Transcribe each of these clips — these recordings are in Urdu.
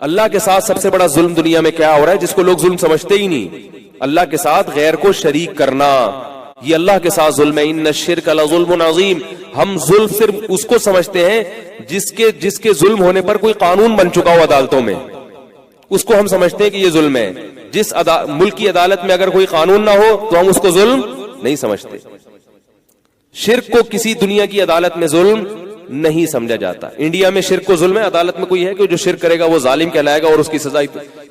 اللہ کے ساتھ سب سے بڑا ظلم دنیا میں کیا ہو رہا ہے جس کو لوگ ظلم سمجھتے ہی نہیں؟ اللہ کے ساتھ غیر کو شریک کرنا، یہ اللہ کے ساتھ ظلم ہے. ان الشرک لظلم عظیم. ہم ظلم صرف اس کو سمجھتے ہیں جس کے ظلم ہونے پر کوئی قانون بن چکا ہو عدالتوں میں، اس کو ہم سمجھتے ہیں کہ یہ ظلم ہے. جس ملک کی عدالت میں اگر کوئی قانون نہ ہو تو ہم اس کو ظلم نہیں سمجھتے. شرک کو کسی دنیا کی عدالت میں ظلم نہیں سمجھا جاتا. انڈیا میں شرک کو ظلم ہے، عدالت میں کوئی ہے کہ جو شرک کرے گا وہ ظالم کہلائے گا اور اس کی سزا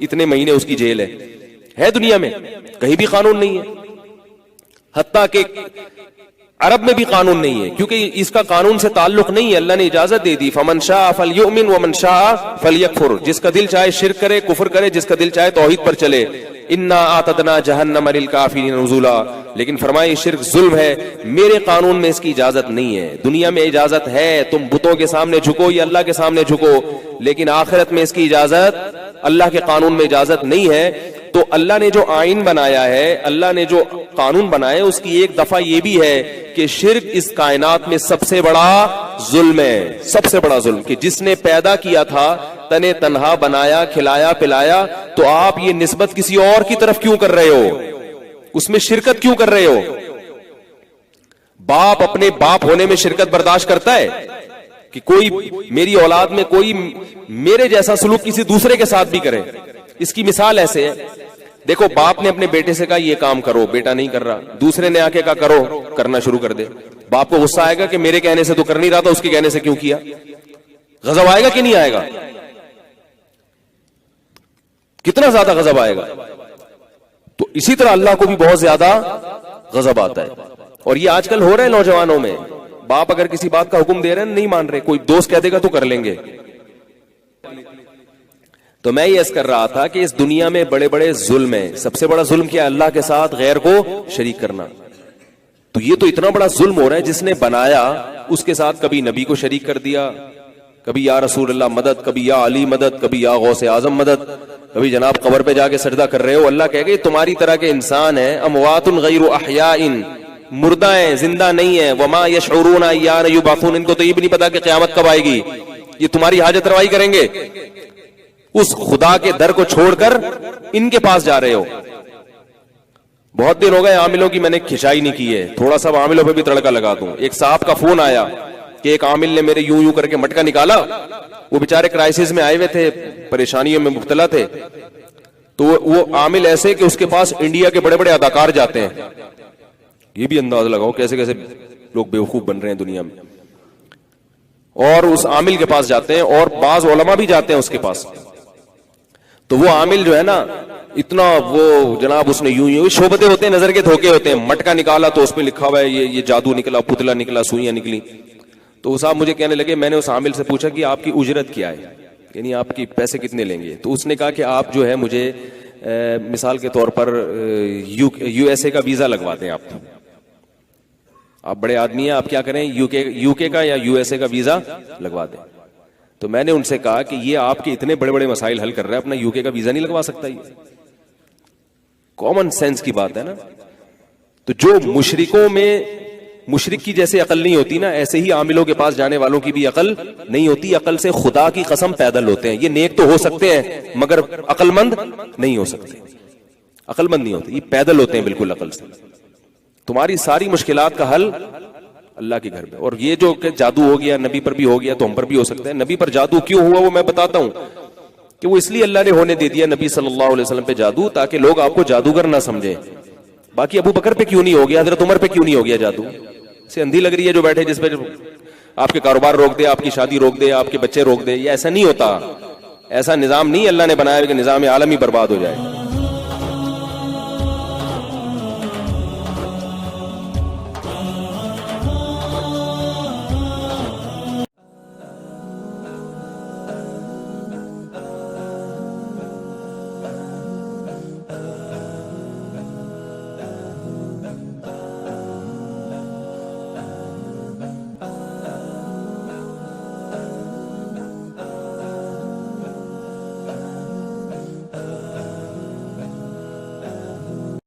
اتنے مہینے اس کی جیل ہے دنیا میں؟ کہیں بھی قانون نہیں ہے. حتیٰ کہ عرب میں بھی قانون نہیں ہے، کیونکہ اس کا قانون سے تعلق نہیں ہے. اللہ نے اجازت دے دی فمن شاء فلیؤمن ومن شاء فلیکفر. جس کا دل چاہے شرک کرے، کفر کرے، جس کا دل چاہے توحید پر چلے. انا اعتدنا جہنم للکافرین نزلا. لیکن فرمائے شرک ظلم ہے، میرے قانون میں اس کی اجازت نہیں ہے. دنیا میں اجازت ہے، تم بتوں کے سامنے جھکو یا اللہ کے سامنے جھکو، لیکن آخرت میں اس کی اجازت اللہ کے قانون میں اجازت نہیں ہے. تو اللہ نے جو آئین بنایا ہے، اللہ نے جو قانون بنایا ہے، اس کی ایک دفعہ یہ بھی ہے کہ شرک اس کائنات میں سب سے بڑا ظلم ہے. سب سے بڑا ظلم کہ جس نے پیدا کیا تھا، تنے تنہا بنایا، کھلایا پلایا، تو آپ یہ نسبت کسی اور کی طرف کیوں کر رہے ہو؟ اس میں شرکت کیوں کر رہے ہو؟ باپ اپنے باپ ہونے میں شرکت برداشت کرتا ہے کہ کوئی میری اولاد میں کوئی میرے جیسا سلوک کسی دوسرے کے ساتھ بھی کرے؟ اس کی مثال ایسے ہے، دیکھو باپ نے اپنے بیٹے سے کہا یہ کام کرو، بیٹا نہیں کر رہا، دوسرے نے آ کے کہا کرو، کرنا شروع کر دے. باپ کو غصہ آئے گا کہ میرے کہنے سے تو کر نہیں رہا تھا، اس کے کہنے سے کیوں کیا؟ غضب آئے گا کہ نہیں آئے گا؟ کتنا زیادہ غضب آئے گا. تو اسی طرح اللہ کو بھی بہت زیادہ غضب آتا ہے. اور یہ آج کل ہو رہا ہے نوجوانوں میں. باپ اگر کسی بات کا حکم دے رہے ہیں نہیں مان رہے، کوئی دوست کہہ دے گا تو کر لیں گے. تو میں یہ عرض کر رہا تھا کہ اس دنیا میں بڑے بڑے ظلم ہیں. سب سے بڑا ظلم کیا ہے؟ اللہ کے ساتھ غیر کو شریک کرنا. تو یہ تو اتنا بڑا ظلم ہو رہا ہے، جس نے بنایا اس کے ساتھ کبھی نبی کو شریک کر دیا، کبھی یا رسول اللہ مدد، کبھی یا علی مدد، کبھی یا غوث اعظم مدد، کبھی جناب قبر پہ جا کے سجدہ کر رہے ہو. اللہ کہے گا تمہاری طرح کے انسان ہیں، اموات غیر احیاء، مردہ ہیں، زندہ نہیں ہیں. وما یشعرون ایان یبعثون. ان کو تو یہ بھی نہیں پتا کہ قیامت کب آئے گی. یہ تمہاری حاجت روائی کریں گے. اس خدا کے در کو چھوڑ کر ان کے پاس جا رہے ہو. بہت دن ہو گئے عاملوں کی میں نے کھچائی نہیں کی ہے، تھوڑا سا عاملوں پہ بھی تڑکا لگا دوں. ایک صاحب کا فون آیا کہ ایک عامل نے میرے یوں کر کے مٹکا نکالا. وہ بیچارے کرائسس میں آئے ہوئے تھے، پریشانیوں میں مبتلا تھے. تو وہ عامل ایسے کہ اس کے پاس انڈیا کے بڑے بڑے اداکار جاتے ہیں. یہ بھی انداز لگاؤ کیسے کیسے لوگ بیوقوف بن رہے ہیں دنیا میں. اور اس عامل کے پاس جاتے ہیں، اور بعض علماء بھی جاتے ہیں اس کے پاس. تو وہ عامل جو ہے نا اتنا وہ جناب اس نے یوں شعبتے ہوتے ہیں، نظر کے دھوکے ہوتے ہیں. مٹکا نکالا تو اس پہ لکھا ہوا ہے یہ جادو نکلا، پتلا نکلا، سوئیاں نکلی. تو وہ صاحب مجھے کہنے لگے، میں نے اس عامل سے پوچھا کہ آپ کی اجرت کیا ہے، یعنی آپ کی پیسے کتنے لیں گے؟ تو اس نے کہا کہ آپ جو ہے مجھے مثال کے طور پر یو ایس اے کا ویزا لگوا دیں. آپ بڑے آدمی ہیں، آپ کیا کریں، یو کے کا یا یو ایس اے کا ویزا لگوا دیں. تو میں نے ان سے کہا کہ یہ آپ کے اتنے بڑے بڑے مسائل حل کر رہا ہے، اپنا یو کے کا ویزا نہیں لگوا سکتا؟ یہ کامن سینس کی بات ہے نا. تو جو مشرکوں میں مشرک کی جیسے عقل نہیں ہوتی نا، ایسے ہی عاملوں کے پاس جانے والوں کی بھی عقل نہیں ہوتی. عقل سے خدا کی قسم پیدل ہوتے ہیں. یہ نیک تو ہو سکتے ہیں مگر عقل مند نہیں ہو سکتے. عقل مند نہیں ہوتے، یہ پیدل ہوتے ہیں بالکل عقل سے. تمہاری ساری مشکلات کا حل اللہ کے گھر میں. اور یہ جو کہ جادو ہو گیا نبی پر بھی ہو گیا تو ہم پر بھی ہو سکتا ہے. نبی پر جادو کیوں ہوا وہ میں بتاتا ہوں کہ وہ اس لیے اللہ نے ہونے دے دیا نبی صلی اللہ علیہ وسلم پہ جادو، تاکہ لوگ آپ کو جادوگر نہ سمجھیں. باقی ابو بکر پہ کیوں نہیں ہو گیا، حضرت عمر پہ کیوں نہیں ہو گیا جادو؟ اسے اندھی لگ رہی ہے جو بیٹھے جس پہ آپ کے کاروبار روک دے، آپ کی شادی روک دے، آپ کے بچے روک دے. یہ ایسا نہیں ہوتا، ایسا نظام نہیں اللہ نے بنایا کہ نظام عالمی برباد ہو جائے.